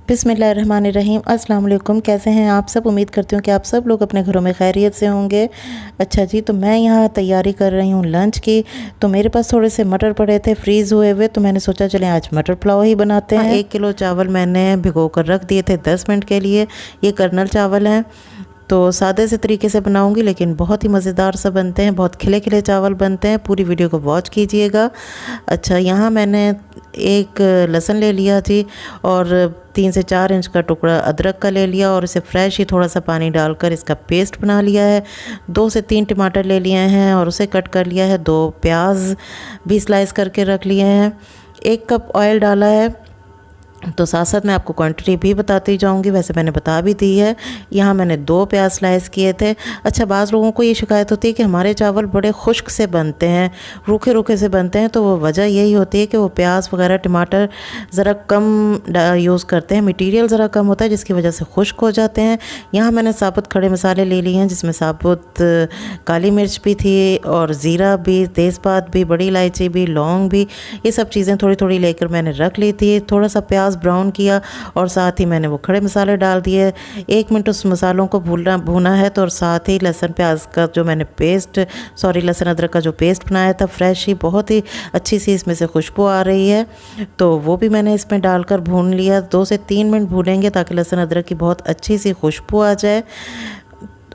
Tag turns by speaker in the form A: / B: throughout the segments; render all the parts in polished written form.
A: बिस्मिल्लाहिर्रहमानिर्रहीम। अस्सलाम वालेकुम। कैसे हैं आप सब? उम्मीद करती हूँ कि आप सब लोग अपने घरों में खैरियत से होंगे। अच्छा जी, तो मैं यहाँ तैयारी कर रही हूँ लंच की। तो मेरे पास थोड़े से मटर पड़े थे फ्रीज़ हुए हुए, तो मैंने सोचा चलें आज मटर पुलाव ही बनाते हैं। 1 किलो चावल मैंने भिगो कर रख दिए थे 10 मिनट के लिए। ये कर्नल चावल हैं। तो सादे से तरीके से बनाऊंगी, लेकिन बहुत ही मज़ेदार सा बनते हैं, बहुत खिले खिले चावल बनते हैं। पूरी वीडियो को वॉच कीजिएगा। अच्छा, यहाँ मैंने एक लहसुन ले लिया जी, और 3 से 4 इंच का टुकड़ा अदरक का ले लिया, और इसे फ्रेश ही थोड़ा सा पानी डालकर इसका पेस्ट बना लिया है। 2 से 3 टमाटर ले लिए हैं और उसे कट कर लिया है। 2 प्याज भी स्लाइस करके रख लिए हैं। 1 कप ऑयल डाला है। तो साथ साथ मैं आपको क्वांटिटी भी बताती जाऊंगी, वैसे मैंने बता भी दी है। यहाँ मैंने 2 प्याज स्लाइस किए थे। अच्छा, बाज़ लोगों को ये शिकायत होती है कि हमारे चावल बड़े खुश्क से बनते हैं, रूखे रूखे से बनते हैं। तो वो वजह यही होती है कि वो प्याज वगैरह टमाटर ज़रा कम यूज़ करते हैं, मटीरियल ज़रा कम होता है, जिसकी वजह से खुश्क हो जाते हैं। यहाँ मैंने साबुत खड़े मसाले ले लिए हैं, जिसमें साबुत काली मिर्च भी थी, और ज़ीरा भी, तेज़पात भी, बड़ी इलायची भी, लौंग भी, ये सब चीज़ें थोड़ी थोड़ी लेकर मैंने रख ली थी। थोड़ा सा प्याज ब्राउन किया और साथ ही मैंने वो खड़े मसाले डाल दिए। 1 मिनट उस मसालों को भूना है। तो और साथ ही लहसुन प्याज का जो मैंने लहसुन अदरक का जो पेस्ट बनाया था फ्रेश ही, बहुत ही अच्छी सी इसमें से खुशबू आ रही है। तो वो भी मैंने इसमें डालकर भून लिया। 2 से 3 मिनट भूनेंगे ताकि लहसुन अदरक की बहुत अच्छी सी खुशबू आ जाए,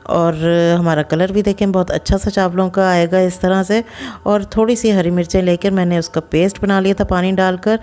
A: और हमारा कलर भी देखें बहुत अच्छा सा चावलों का आएगा इस तरह से। और थोड़ी सी हरी मिर्चें लेकर मैंने उसका पेस्ट बना लिया था पानी डालकर।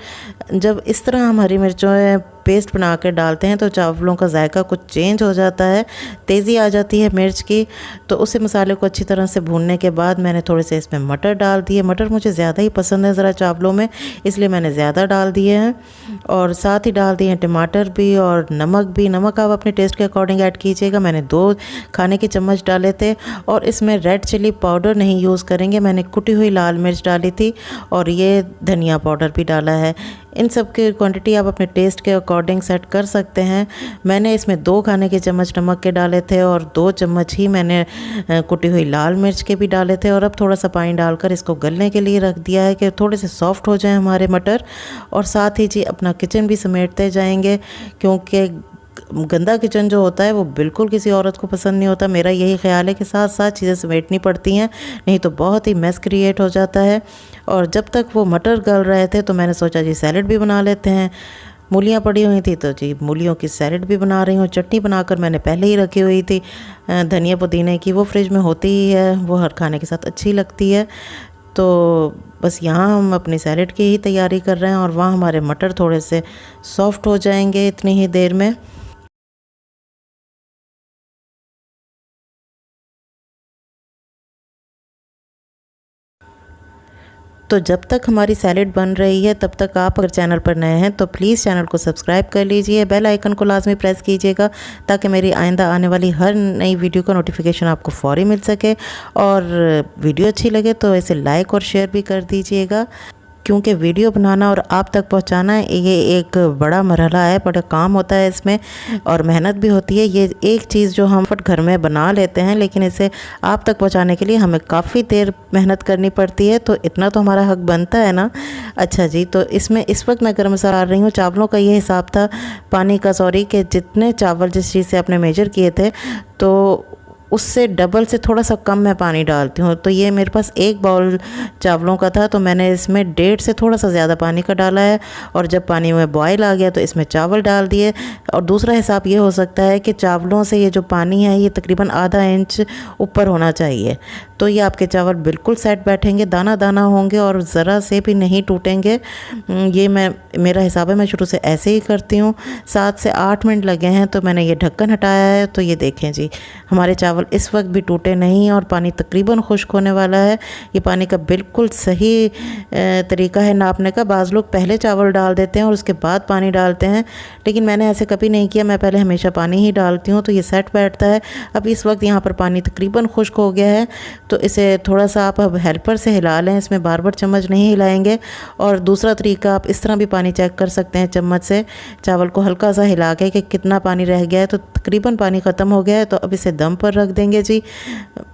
A: जब इस तरह हम हरी मिर्चों पेस्ट बना कर डालते हैं तो चावलों का जायका कुछ चेंज हो जाता है, तेज़ी आ जाती है मिर्च की। तो उसी मसाले को अच्छी तरह से भूनने के बाद मैंने थोड़े से इसमें मटर डाल दिए। मटर मुझे ज़्यादा ही पसंद है ज़रा चावलों में, इसलिए मैंने ज़्यादा डाल दिए हैं। और साथ ही डाल दिए हैं टमाटर भी और नमक भी। नमक आप अपने टेस्ट के अकॉर्डिंग ऐड कीजिएगा। मैंने 2 खाने के चम्मच डाले थे। और इसमें रेड चिली पाउडर नहीं यूज़ करेंगे, मैंने कुटी हुई लाल मिर्च डाली थी, और ये धनिया पाउडर भी डाला है। इन सब की क्वांटिटी आप अपने टेस्ट के अकॉर्डिंग सेट कर सकते हैं। मैंने इसमें 2 खाने के चम्मच नमक के डाले थे, और 2 चम्मच ही मैंने कुटी हुई लाल मिर्च के भी डाले थे। और अब थोड़ा सा पानी डालकर इसको गलने के लिए रख दिया है कि थोड़े से सॉफ्ट हो जाएं हमारे मटर। और साथ ही जी अपना किचन भी समेटते जाएंगे, क्योंकि गंदा किचन जो होता है वो बिल्कुल किसी औरत को पसंद नहीं होता। मेरा यही ख्याल है कि साथ साथ चीज़ें समेटनी पड़ती हैं, नहीं तो बहुत ही मेस क्रिएट हो जाता है। और जब तक वो मटर गल रहे थे तो मैंने सोचा जी सैलेड भी बना लेते हैं। मूलियाँ पड़ी हुई थी तो जी मूलियों की सैलेड भी बना रही हूँ। चटनी बनाकर मैंने पहले ही रखी हुई थी धनिया पुदीने की, वो फ्रिज में होती ही है, वो हर खाने के साथ अच्छी लगती है। तो बस यहाँ हम अपनी सैलेड की ही तैयारी कर रहे हैं, और वहाँ हमारे मटर थोड़े से सॉफ्ट हो जाएंगे इतनी ही देर में। तो जब तक हमारी सैलेड बन रही है तब तक आप अगर चैनल पर नए हैं तो प्लीज़ चैनल को सब्सक्राइब कर लीजिए, बेल आइकन को लाजमी प्रेस कीजिएगा, ताकि मेरी आइंदा आने वाली हर नई वीडियो का नोटिफिकेशन आपको फ़ौरी मिल सके। और वीडियो अच्छी लगे तो इसे लाइक और शेयर भी कर दीजिएगा, क्योंकि वीडियो बनाना और आप तक पहुंचाना ये एक बड़ा मरहला है, बड़ा काम होता है इसमें, और मेहनत भी होती है। ये एक चीज़ जो हम फट घर में बना लेते हैं, लेकिन इसे आप तक पहुंचाने के लिए हमें काफ़ी देर मेहनत करनी पड़ती है। तो इतना तो हमारा हक बनता है ना। अच्छा जी, तो इसमें इस वक्त मैं गर्म मसाला डाल रही हूँ। चावलों का ये हिसाब था पानी का, सॉरी, कि जितने चावल जिस चीज़ से आपने मेजर किए थे तो उससे डबल से थोड़ा सा कम मैं पानी डालती हूँ। तो ये मेरे पास 1 बाउल चावलों का था, तो मैंने इसमें 1.5 से थोड़ा सा ज़्यादा पानी का डाला है। और जब पानी में बॉयल आ गया तो इसमें चावल डाल दिए। और दूसरा हिसाब ये हो सकता है कि चावलों से ये जो पानी है ये तकरीबन आधा इंच ऊपर होना चाहिए, तो ये आपके चावल बिल्कुल सेट बैठेंगे, दाना दाना होंगे और ज़रा से भी नहीं टूटेंगे। ये मेरा हिसाब है, मैं शुरू से ऐसे ही करती हूँ। 7 से 8 मिनट लगे हैं, तो मैंने ये ढक्कन हटाया है। तो ये देखें जी, हमारे चावल इस वक्त भी टूटे नहीं, और पानी तकरीबन खुश्क होने वाला है। ये पानी का बिल्कुल सही तरीका है नापने का। बाज़ लोग पहले चावल डाल देते हैं और उसके बाद पानी डालते हैं, लेकिन मैंने ऐसे कभी नहीं किया। मैं पहले हमेशा पानी ही डालती हूँ, तो ये सेट बैठता है। अब इस वक्त यहाँ पर पानी तकरीबन खुश्क हो गया है, तो इसे थोड़ा सा आप अब हेल्पर से हिला लें, इसमें बार बार चम्मच नहीं हिलाएंगे। और दूसरा तरीका, आप इस तरह भी पानी चेक कर सकते हैं चम्मच से, चावल को हल्का सा हिला के कि कितना पानी रह गया है। तो तकरीबन पानी ख़त्म हो गया है, तो अब इसे दम पर रख देंगे जी।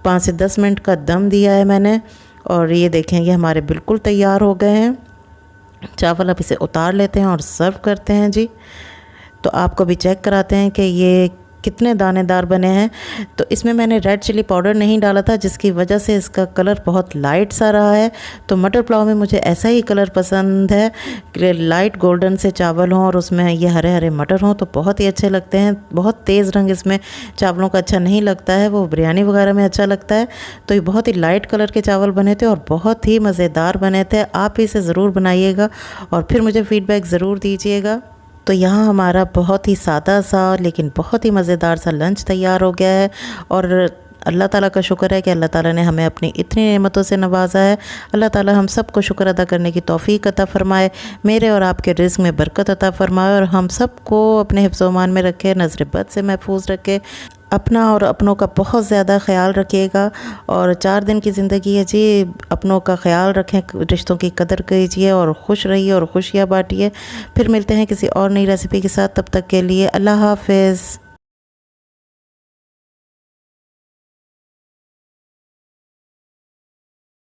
A: 5 से 10 मिनट का दम दिया है मैंने, और ये देखें ये हमारे बिल्कुल तैयार हो गए हैं चावल। अब इसे उतार लेते हैं और सर्व करते हैं जी। तो आपको भी चेक कराते हैं कि ये कितने दानेदार बने हैं। तो इसमें मैंने रेड चिली पाउडर नहीं डाला था, जिसकी वजह से इसका कलर बहुत लाइट सा रहा है। तो मटर पुलाव में मुझे ऐसा ही कलर पसंद है कि लाइट गोल्डन से चावल हों और उसमें ये हरे हरे मटर हों, तो बहुत ही अच्छे लगते हैं। बहुत तेज़ रंग इसमें चावलों का अच्छा नहीं लगता है, वो बिरयानी वगैरह में अच्छा लगता है। तो ये बहुत ही लाइट कलर के चावल बने थे और बहुत ही मज़ेदार बने थे। आप इसे ज़रूर बनाइएगा और फिर मुझे फ़ीडबैक ज़रूर दीजिएगा। तो यहाँ हमारा बहुत ही सादा सा लेकिन बहुत ही मज़ेदार सा लंच तैयार हो गया है। और अल्लाह ताला का शुक्र है कि अल्लाह ताला ने हमें अपनी इतनी नेमतों से नवाजा है। अल्लाह ताला हम सबको शुक्र अदा करने की तौफीक अता फ़रमाए, मेरे और आपके रिज़्क़ में बरकत अता फ़रमाए और हम सबको अपने हिफ्ज़-ओ-मान में रखे, नज़र बद से महफूज रखे। अपना और अपनों का बहुत ज़्यादा ख्याल रखिएगा। और 4 दिन की ज़िंदगी है जी, अपनों का ख्याल रखें, रिश्तों की कदर कीजिए और खुश रहिए और खुशियाँ बांटिए। फिर मिलते हैं किसी और नई रेसिपी के साथ, तब तक के लिए अल्लाह हाफ़िज़।